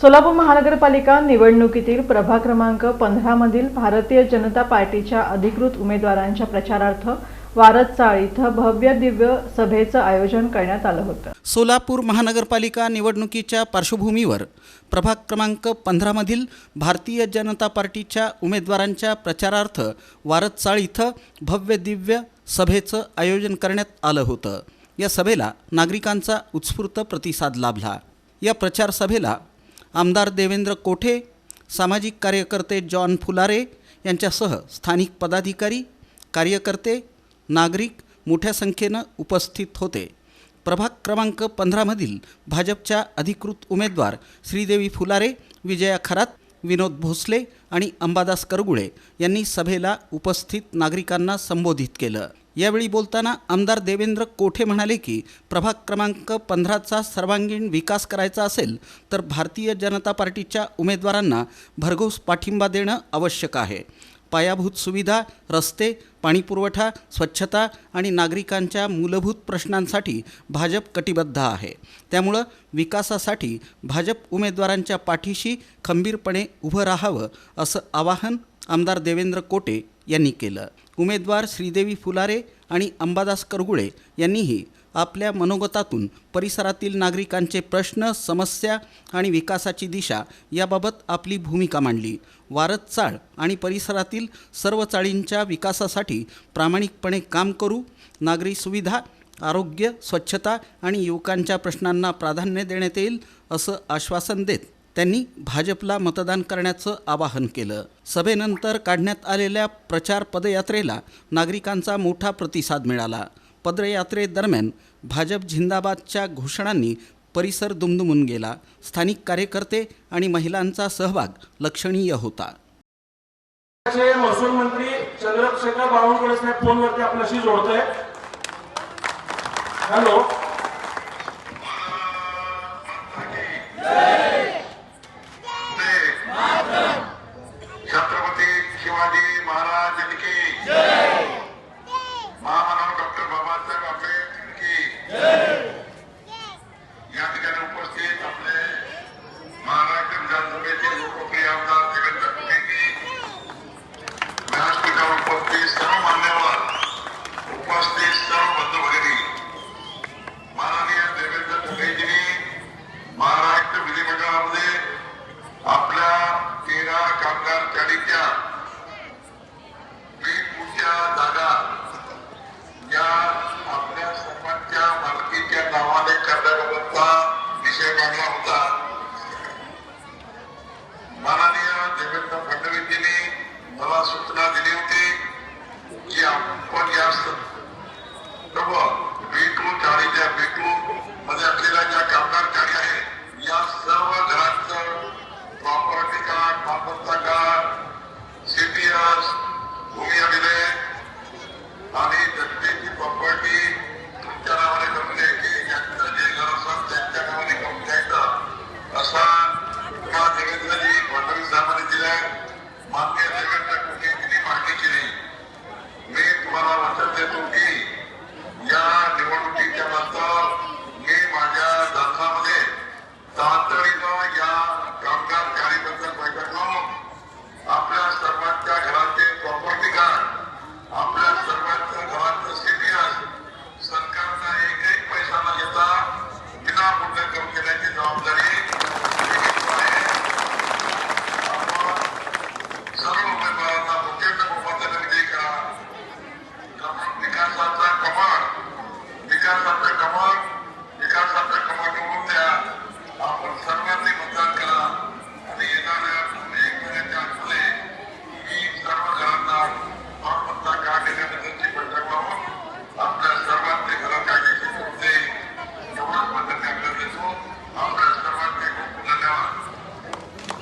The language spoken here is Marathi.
सोलापूर महानगरपालिका निवडणुकीतील प्रभाग क्रमांक 15 मधील भारतीय जनता पार्टीच्या अधिकृत उमेदवारांच्या प्रचारार्थ वारदचाळ इथं भव्य दिव्य सभेचं आयोजन करण्यात आलं होतं। सोलापूर महानगरपालिका निवडणुकीच्या पार्श्वभूमीवर प्रभाग क्रमांक 15 मधील भारतीय जनता पार्टीच्या उमेदवारांच्या प्रचारार्थ वारदचाळ इथं भव्य दिव्य सभेचं आयोजन करण्यात आलं होतं। या सभेला नागरिकांचा उत्स्फूर्त प्रतिसाद लाभला। या प्रचार सभेला आमदार देवेंद्र कोठे, सामाजिक कार्यकर्ते जॉन फुलारे यांच्यासह स्थानिक पदाधिकारी, कार्यकर्ते, नागरिक मोठ्या संख्येनं उपस्थित होते। प्रभाग क्रमांक 15 मधील भाजपच्या अधिकृत उमेदवार श्रीदेवी फुलारे, विजया खरात, विनोद भोसले आणि अंबादास करगुळे यांनी सभेला उपस्थित नागरिकांना संबोधित केलं। यावेळी बोलताना आमदार देवेंद्र कोठे म्हणाले की प्रभाग क्रमांक 15चा सर्वांगीण विकास करायचा असेल तर भारतीय जनता पार्टीच्या उमेदवारांना भरघोस पाठिंबा देणं आवश्यक आहे। पायाभूत सुविधा, रस्ते, पाणीपुरवठा, स्वच्छता आणि नागरिकांच्या मूलभूत प्रश्नांसाठी भाजप कटिबद्ध आहे। त्यामुळं विकासासाठी भाजप उमेदवारांच्या पाठीशी खंबीरपणे उभं राहावं असं आवाहन आमदार देवेंद्र कोठे यांनी केलं। उमेदवार श्रीदेवी फुलारे आणि अंबादास करगुळे यांनीही आपल्या मनोगतातून परिसरातील नागरिकांचे प्रश्न, समस्या आणि विकासाची दिशा याबाबत आपली भूमिका मांडली। वारदचाळ आणि परिसरातील सर्व चाळींच्या विकासासाठी प्रामाणिकपणे काम करू, नागरी सुविधा, आरोग्य, स्वच्छता आणि युवकांच्या प्रश्नांना प्राधान्य देण्यात येईल असं आश्वासन देत त्यांनी भाजपला मतदान करण्याचं आवाहन केलं। सभेनंतर काढण्यात आलेल्या प्रचार पदयात्रेला नागरिकांचा मोठा प्रतिसाद मिळाला। पदयात्रेदरम्यान भाजप जिंदाबादच्या घोषणांनी परिसर दुमदुमून गेला। स्थानिक कार्यकर्ते आणि महिलांचा सहभाग लक्षणीय होता। महसूल मंत्री चंद्रशेखर बावनकुळे साहेब फोनवरती आपल्याशी जोडतोय। हॅलो।